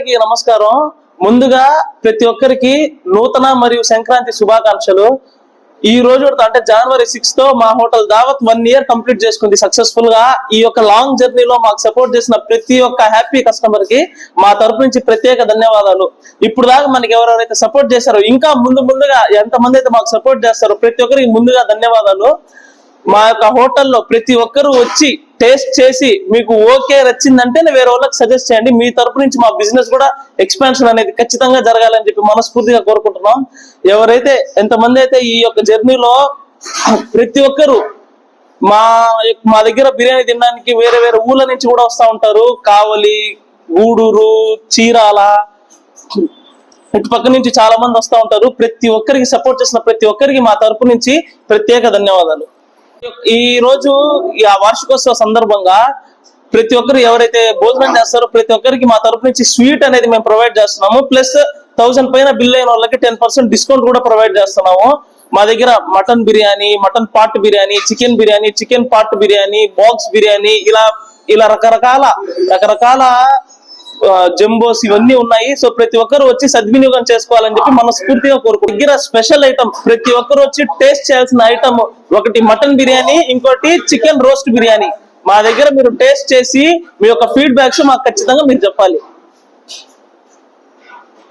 అందరికీ నమస్కారం. ముందుగా ప్రతి ఒక్కరికి నూతన మరియు సంక్రాంతి శుభాకాంక్షలు. ఈ రోజు అంటే జనవరి 6 తో మా హోటల్ దావత్ 1 year కంప్లీట్ చేసుకుంది సక్సెస్ఫుల్ గా. ఈ యొక్క లాంగ్ జర్నీలో మాకు సపోర్ట్ చేసిన ప్రతి ఒక్క హ్యాపీ కస్టమర్ కి మా తరపు నుంచి ప్రత్యేక ధన్యవాదాలు. ఇప్పుడు దాకా మనకి ఎవరెవరైతే సపోర్ట్ చేశారో, ఇంకా ముందుగా ఎంతమంది అయితే మాకు సపోర్ట్ చేస్తారో ప్రతి ఒక్కరికి ముందుగా ధన్యవాదాలు. మా యొక్క హోటల్లో ప్రతి ఒక్కరు వచ్చి టేస్ట్ చేసి మీకు ఓకే నచ్చిందంటే వేరే వాళ్ళకి సజెస్ట్ చేయండి. మీ తరపు నుంచి మా బిజినెస్ కూడా ఎక్స్పాన్షన్ అనేది ఖచ్చితంగా జరగాలని చెప్పి మనస్ఫూర్తిగా కోరుకుంటున్నాం. ఎవరైతే ఎంతమంది అయితే ఈ యొక్క జర్నీలో ప్రతి ఒక్కరు మా దగ్గర బిర్యానీ తినడానికి వేరే వేరే ఊళ్ళ నుంచి కూడా వస్తూ ఉంటారు. కావలి, గూడూరు, చీరాల, ఇటు పక్క నుంచి చాలా మంది వస్తూ ఉంటారు. ప్రతి ఒక్కరికి సపోర్ట్ చేసిన ప్రతి ఒక్కరికి మా తరపు నుంచి ప్రత్యేక ధన్యవాదాలు. ఈ రోజు ఆ వార్షికోత్సవ సందర్భంగా ప్రతి ఒక్కరు ఎవరైతే భోజనం చేస్తారో ప్రతి ఒక్కరికి మా తరపు నుంచి స్వీట్ అనేది మేము ప్రొవైడ్ చేస్తున్నాము. ప్లస్ 1000 పైన బిల్ అయిన వాళ్ళకి 10% డిస్కౌంట్ కూడా ప్రొవైడ్ చేస్తున్నాము. మా దగ్గర mutton biryani, mutton part biryani, chicken part biryani, box biryani, ఇలా రకరకాల జంబోస్ ఇవన్నీ ఉన్నాయి. సో ప్రతి ఒక్కరు వచ్చి సద్వినియోగం చేసుకోవాలని చెప్పి మనస్ఫూర్తిగా కోరుకుంటున్నాం. దగ్గర స్పెషల్ ఐటమ్ ప్రతి ఒక్కరు వచ్చి టేస్ట్ చేయాల్సిన ఐటమ్ ఒకటి మటన్ బిర్యానీ, ఇంకోటి చికెన్ రోస్ట్ బిర్యానీ. మా దగ్గర మీరు టేస్ట్ చేసి మీ యొక్క ఫీడ్బ్యాక్స్ మాకు ఖచ్చితంగా మీరు చెప్పాలి.